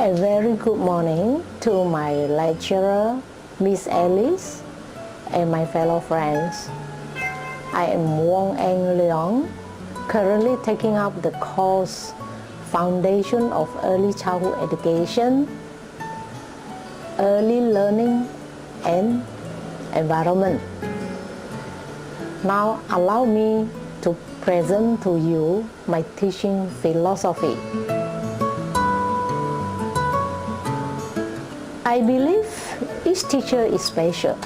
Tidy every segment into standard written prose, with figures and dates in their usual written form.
A very good morning to my lecturer, Miss Alice, and my fellow friends. I am Wong Eng Leong, currently taking up the course Foundation of Early Childhood Education, Early Learning and Environment. Now allow me to present to you my teaching philosophy. I believe each teacher is special.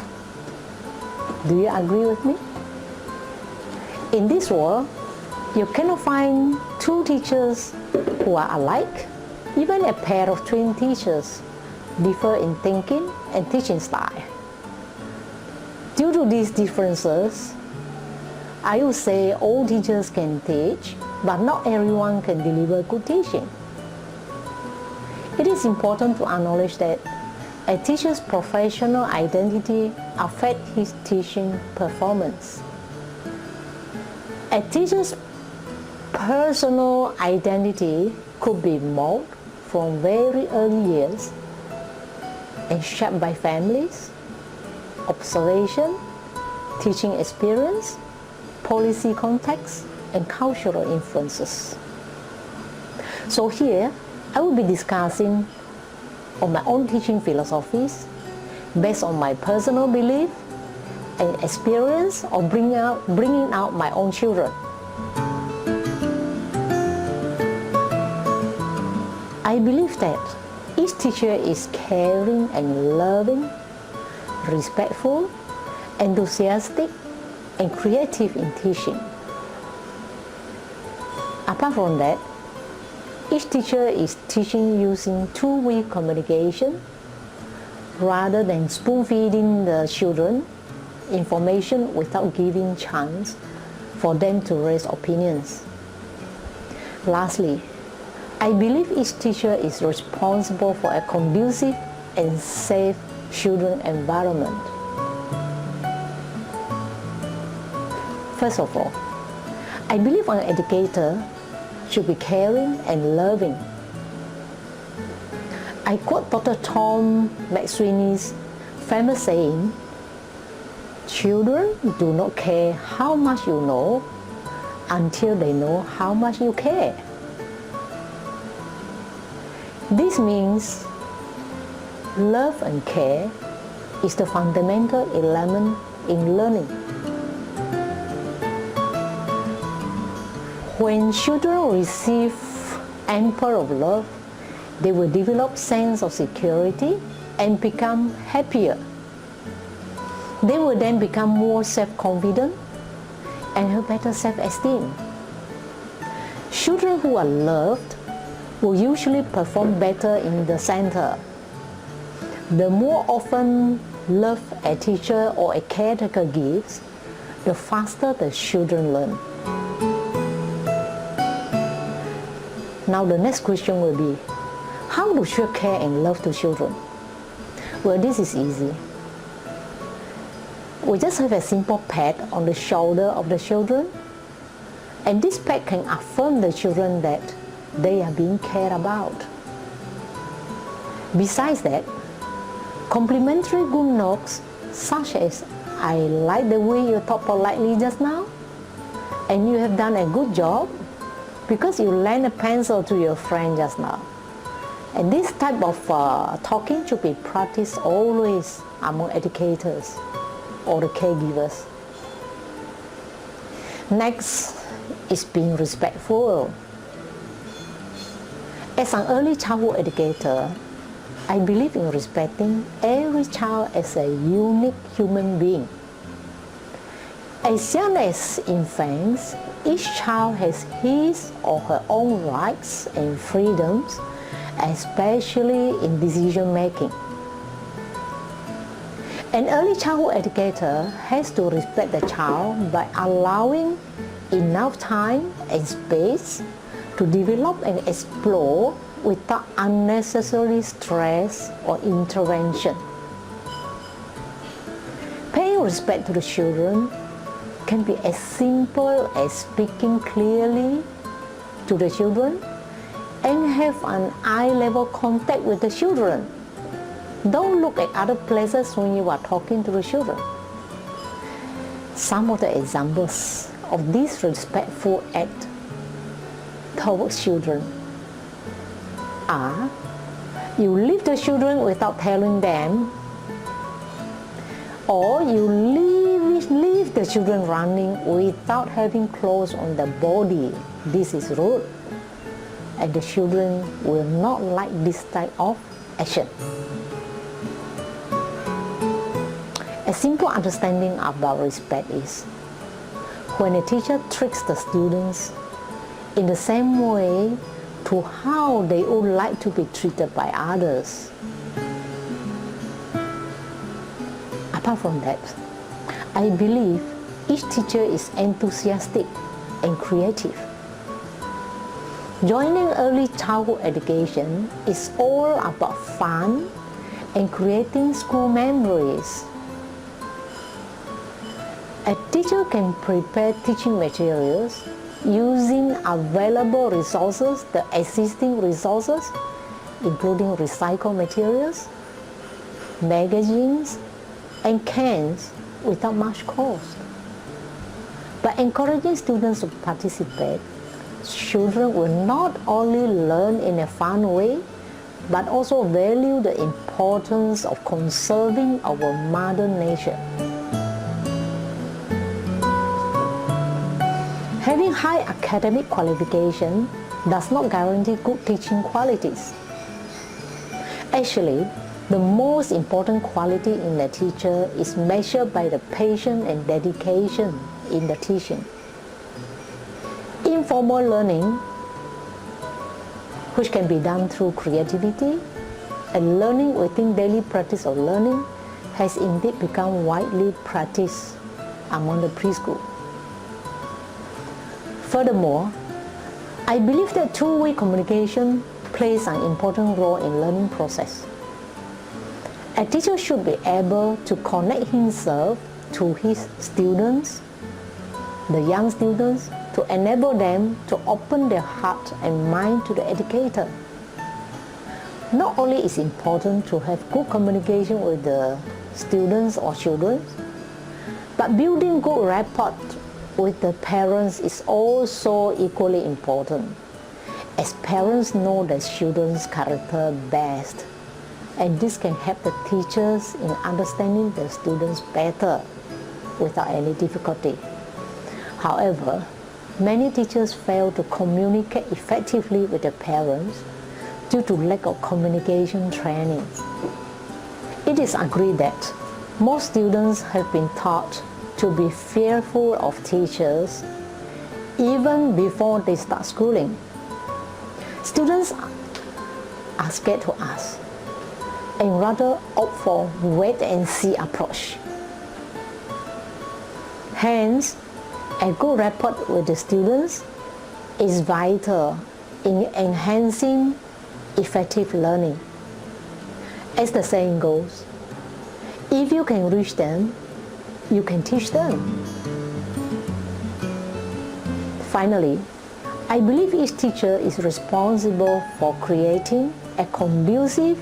Do you agree with me? In this world, you cannot find two teachers who are alike. Even a pair of twin teachers differ in thinking and teaching style. Due to these differences, I would say all teachers can teach, but not everyone can deliver good teaching. It is important to acknowledge that a teacher's professional identity affects his teaching performance. A teacher's personal identity could be molded from very early years and shaped by families, observation, teaching experience, policy context, and cultural influences. So here, I will be discussing on my own teaching philosophies based on my personal belief and experience of bringing out my own children. I believe that each teacher is caring and loving, respectful, enthusiastic, and creative in teaching. Apart from that, each teacher is teaching using two-way communication rather than spoon-feeding the children information without giving chance for them to raise opinions. Lastly, I believe each teacher is responsible for a conducive and safe children environment. First of all, I believe an educator should be caring and loving. I quote Dr. Tom McSweeney's famous saying, "Children do not care how much you know until they know how much you care." This means love and care is the fundamental element in learning. When children receive ample of love, they will develop sense of security and become happier. They will then become more self-confident and have better self-esteem. Children who are loved will usually perform better in the center. The more often love a teacher or a caretaker gives, the faster the children learn. Now the next question will be, how to show care and love to children? Well, this is easy. We just have a simple pat on the shoulder of the children, and this pat can affirm the children that they are being cared about. Besides that, complimentary good knocks such as, "I like the way you talk politely just now," and "You have done a good job because you lent a pencil to your friend just now." And this type of talking should be practiced always among educators or the caregivers. Next is being respectful. As an early childhood educator, I believe in respecting every child as a unique human being. As young as infants, each child has his or her own rights and freedoms, especially in decision making. An early childhood educator has to respect the child by allowing enough time and space to develop and explore without unnecessary stress or intervention. Paying respect to the children can be as simple as speaking clearly to the children and have an eye-level contact with the children. Don't look at other places when you are talking to the children. Some of the examples of this respectful act towards children are: you leave the children without telling them, or you leave the children running without having clothes on their body. This is rude, and the children will not like this type of action. A simple understanding about respect is when a teacher treats the students in the same way to how they would like to be treated by others. Apart from that, I believe each teacher is enthusiastic and creative. Joining early childhood education is all about fun and creating school memories. A teacher can prepare teaching materials using available resources, the existing resources, including recycled materials, magazines, and cans without much cost. By encouraging students to participate, children will not only learn in a fun way, but also value the importance of conserving our mother nature. Having high academic qualification does not guarantee good teaching qualities. Actually, the most important quality in a teacher is measured by the patience and dedication in the teaching. Informal learning, which can be done through creativity, and learning within daily practice of learning, has indeed become widely practiced among the preschool. Furthermore, I believe that two-way communication plays an important role in learning process. A teacher should be able to connect himself to his students, the young students, to enable them to open their heart and mind to the educator. Not only is it important to have good communication with the students or children, but building good rapport with the parents is also equally important, as parents know the children's character best, and this can help the teachers in understanding the students better without any difficulty. However, many teachers fail to communicate effectively with the parents due to lack of communication training. It is agreed that most students have been taught to be fearful of teachers even before they start schooling. Students are scared to ask and rather opt for wait-and-see approach. Hence, a good rapport with the students is vital in enhancing effective learning. As the saying goes, if you can reach them, you can teach them. Finally, I believe each teacher is responsible for creating a conducive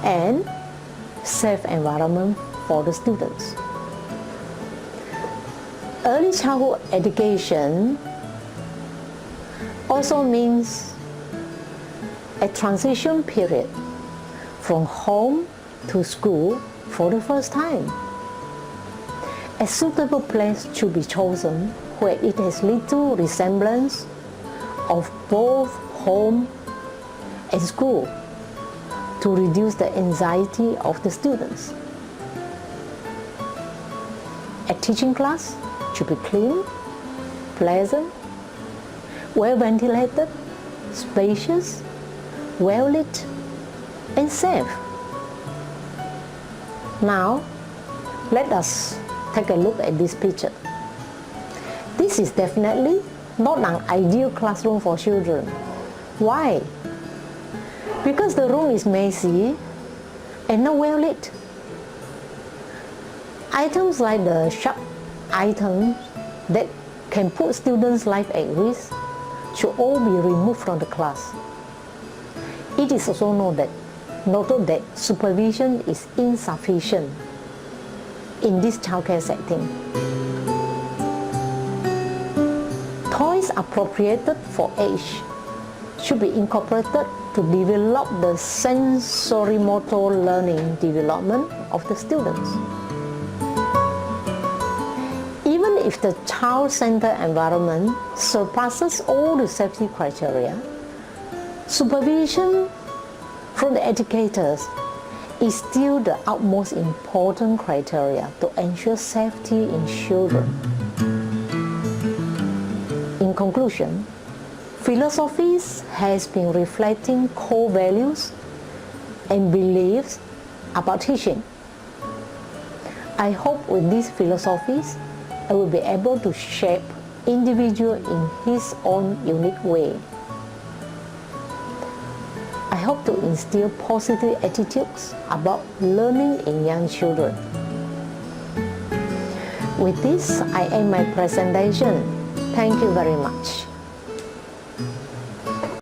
and safe environment for the students. Early childhood education also means a transition period from home to school for the first time. A suitable place should be chosen where it has little resemblance of both home and school to reduce the anxiety of the students. A teaching class should be clean, pleasant, well ventilated, spacious, well lit, and safe. Now, let us take a look at this picture. This is definitely not an ideal classroom for children. Why? Because the room is messy and not well lit. Items like the sharp items that can put students' life at risk should all be removed from the class. It is also noted that supervision is insufficient in this childcare setting. Toys appropriated for age should be incorporated to develop the sensorimotor learning development of the students. Even if the child-centered environment surpasses all the safety criteria, supervision from the educators is still the utmost important criteria to ensure safety in children. In conclusion, philosophies has been reflecting core values and beliefs about teaching. I hope with these philosophies, I will be able to shape individual in his own unique way. I hope to instill positive attitudes about learning in young children. With this, I end my presentation. Thank you very much.